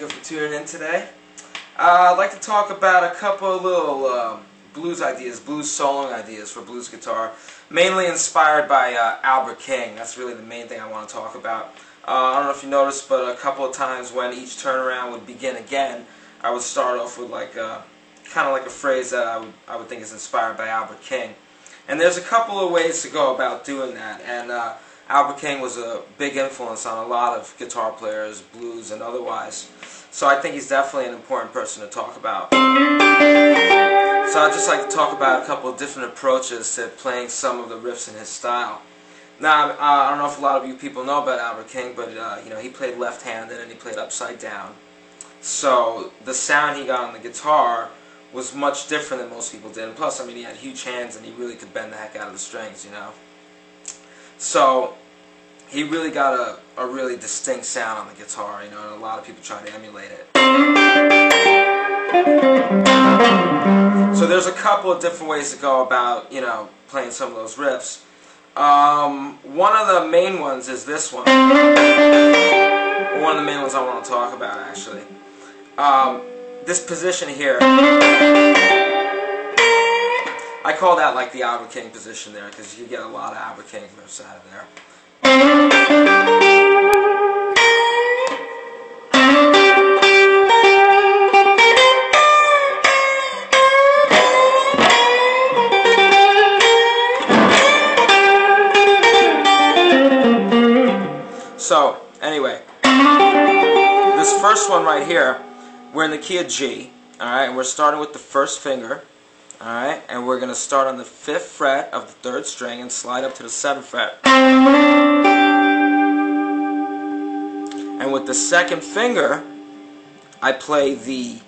you for tuning in today. I'd like to talk about a couple of little blues ideas, blues soloing ideas for blues guitar, mainly inspired by Albert King. That's really the main thing I want to talk about. I don't know if you noticed, but a couple of times when each turnaround would begin again, I would start off with like kind of like a phrase that I would think is inspired by Albert King. And there's a couple of ways to go about doing that, and Albert King was a big influence on a lot of guitar players, blues and otherwise. So I think he's definitely an important person to talk about. So I'd just like to talk about a couple of different approaches to playing some of the riffs in his style. Now, I don't know if a lot of you people know about Albert King, but you know, he played left-handed and he played upside down. So the sound he got on the guitar was much different than most people did. And plus, I mean, he had huge hands and he really could bend the heck out of the strings, you know. So he really got a really distinct sound on the guitar, you know, and a lot of people try to emulate it. So there's a couple of different ways to go about, you know, playing some of those riffs. One of the main ones is this one. One of the main ones I want to talk about, actually. This position here, I call that like the Albert King position there, because you get a lot of Albert King riffs out of there. So, anyway, this first one right here, we're in the key of G, alright, and we're starting with the first finger, alright, and we're going to start on the 5th fret of the 3rd string and slide up to the 7th fret. And with the 2nd finger, I play the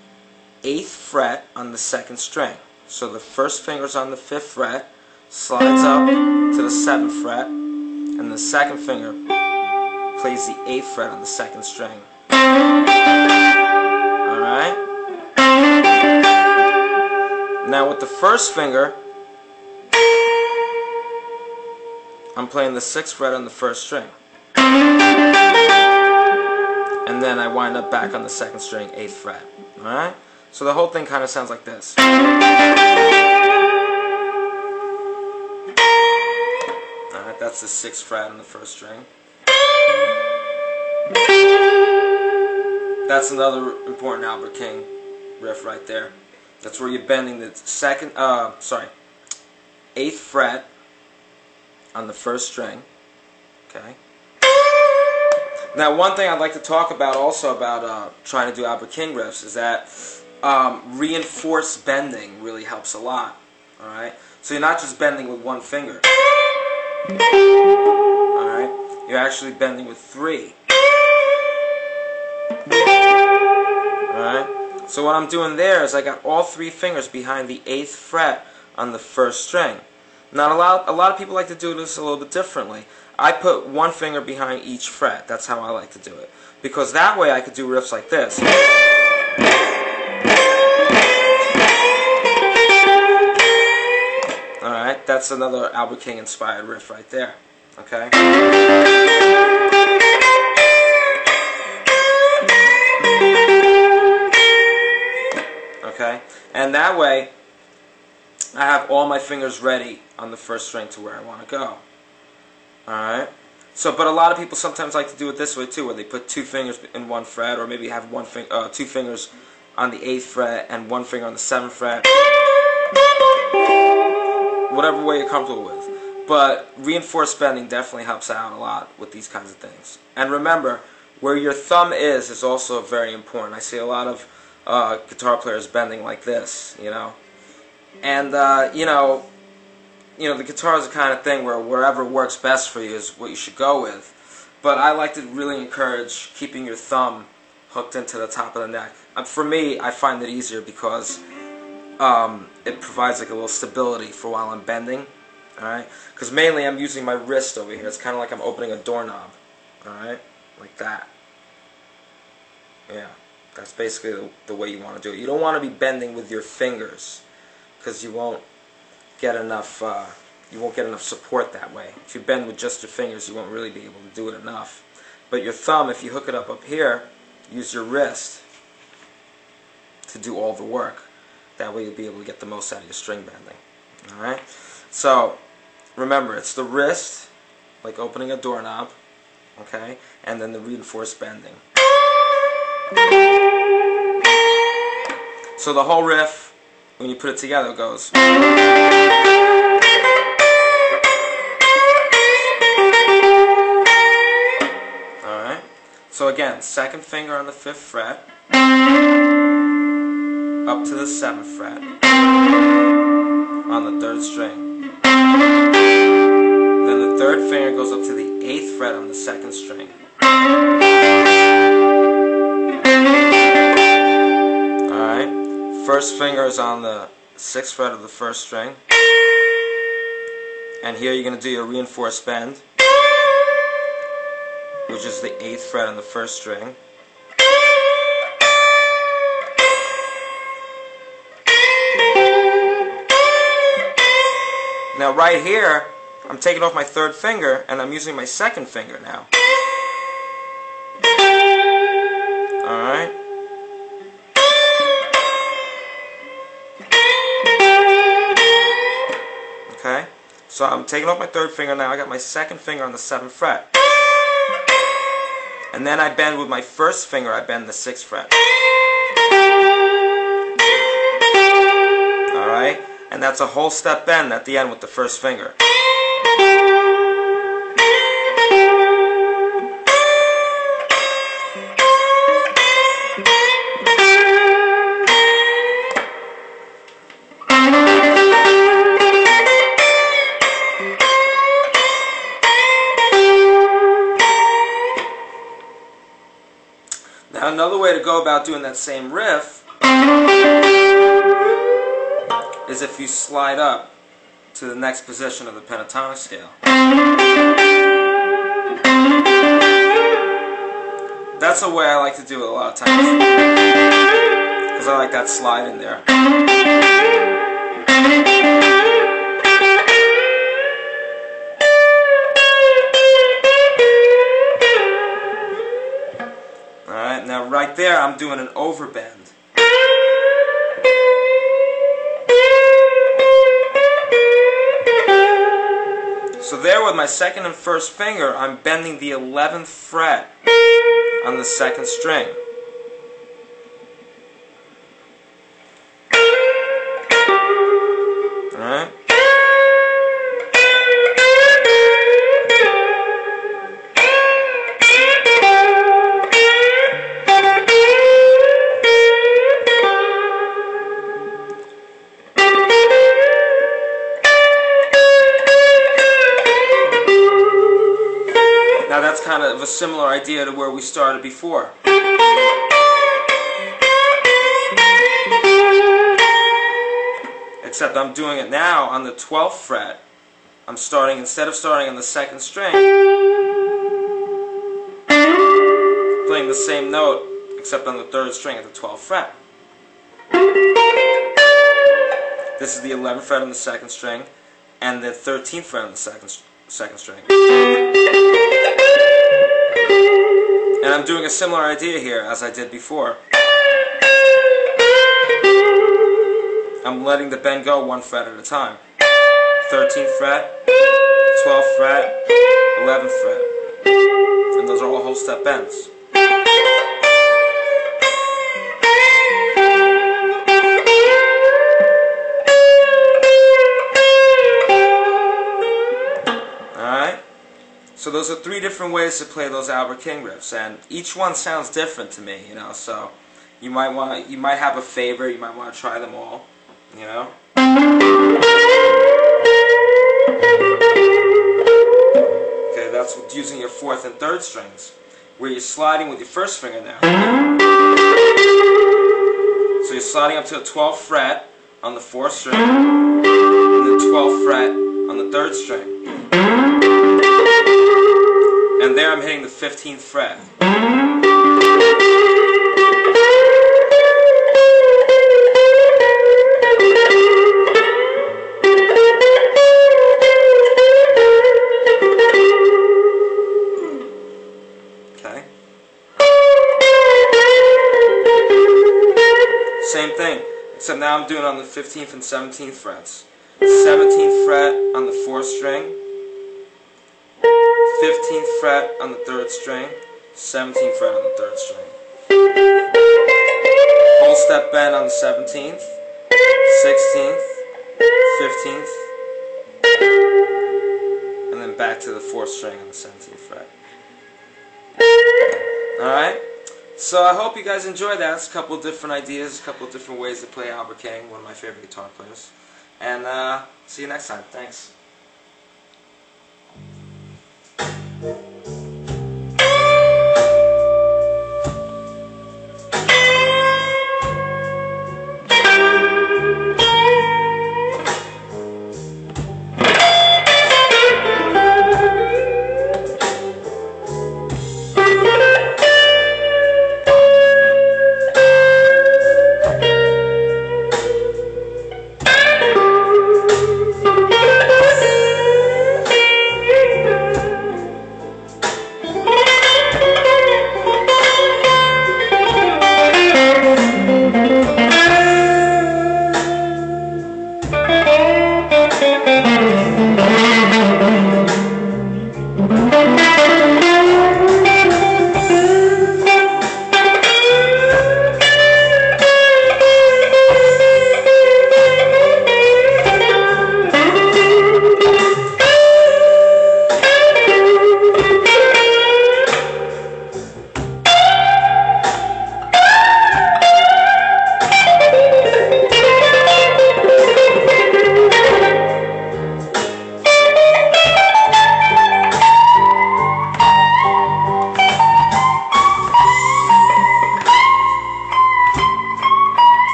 8th fret on the 2nd string. So the first finger's on the 5th fret, slides up to the 7th fret, and the 2nd finger plays the 8th fret on the 2nd string. Alright? Now with the first finger, I'm playing the 6th fret on the 1st string. And then I wind up back on the 2nd string, 8th fret. Alright? So the whole thing kind of sounds like this. Alright, that's the 6th fret on the 1st string. That's another important Albert King riff right there. That's where you're bending the 8th fret on the 1st string. Okay. Now, one thing I'd like to talk about also about trying to do Albert King riffs is that reinforced bending really helps a lot. All right. So you're not just bending with one finger. All right. You're actually bending with 3. Alright, so what I'm doing there is I got all 3 fingers behind the 8th fret on the 1st string. Now a lot of people like to do this a little bit differently. I put 1 finger behind each fret. That's how I like to do it. Because that way I could do riffs like this. Alright, that's another Albert King inspired riff right there. Okay? Okay, and that way I have all my fingers ready on the 1st string to where I want to go. Alright, so but a lot of people sometimes like to do it this way too, where they put 2 fingers in 1 fret, or maybe have 2 fingers on the 8th fret and 1 finger on the 7th fret. Whatever way you're comfortable with. But reinforced bending definitely helps out a lot with these kinds of things. And remember, where your thumb is also very important. I see a lot of guitar players bending like this, you know, and you know, the guitar is the kind of thing where wherever works best for you is what you should go with. But I like to really encourage keeping your thumb hooked into the top of the neck. For me, I find it easier because it provides like a little stability for while I'm bending. All right, because mainly I'm using my wrist over here. It's kind of like I'm opening a doorknob. All right, like that. Yeah. That's basically the way you want to do it. You don't want to be bending with your fingers, because you won't get enough support that way. If you bend with just your fingers, you won't really be able to do it enough. But your thumb, if you hook it up here, use your wrist, to do all the work. That way you'll be able to get the most out of your string bending. Alright? So, remember, it's the wrist, like opening a doorknob, okay, and then the reinforced bending. So the whole riff, when you put it together, goes. Alright? So again, second finger on the 5th fret, up to the 7th fret, on the 3rd string. Then the 3rd finger goes up to the 8th fret on the 2nd string. Alright? 1st finger is on the 6th fret of the 1st string. And here you're going to do your reinforced bend, which is the 8th fret on the 1st string. Now right here, I'm taking off my 3rd finger and I'm using my 2nd finger now. Alright? Okay? So I'm taking off my 3rd finger now, I got my 2nd finger on the 7th fret. And then I bend with my 1st finger, I bend the 6th fret. Alright? And that's a whole step bend at the end with the 1st finger. Now another way to go about doing that same riff is if you slide up to the next position of the pentatonic scale. That's a way I like to do it a lot of times, because I like that slide in there. Alright, now right there I'm doing an overbend. So there with my 2nd and 1st finger, I'm bending the 11th fret on the 2nd string. Alright? Now that's kind of a similar idea to where we started before. Except I'm doing it now on the 12th fret. I'm starting, instead of starting on the 2nd string, playing the same note except on the 3rd string at the 12th fret. This is the 11th fret on the 2nd string and the 13th fret on the second string. And I'm doing a similar idea here as I did before. I'm letting the bend go 1 fret at a time. 13th fret, 12th fret, 11th fret. And those are all whole step bends. Alright? So those are 3 different ways to play those Albert King riffs, and each one sounds different to me, you know, so you might have a favorite, you might want to try them all, you know. Okay, that's using your 4th and 3rd strings, where you're sliding with your 1st finger now. So you're sliding up to the 12th fret on the 4th string, and the 12th fret on the 3rd string. And there I'm hitting the 15th fret. Okay. Same 15th and 17th frets. 17th fret on the 4th string, 15th fret on the 3rd string, 17th fret on the 3rd string. Whole step bend on the 17th, 16th, 15th, and then back to the 4th string on the 17th fret. Alright? So I hope you guys enjoyed that. It's a couple different ideas, a couple different ways to play Albert King, one of my favorite guitar players. And see you next time. Thanks.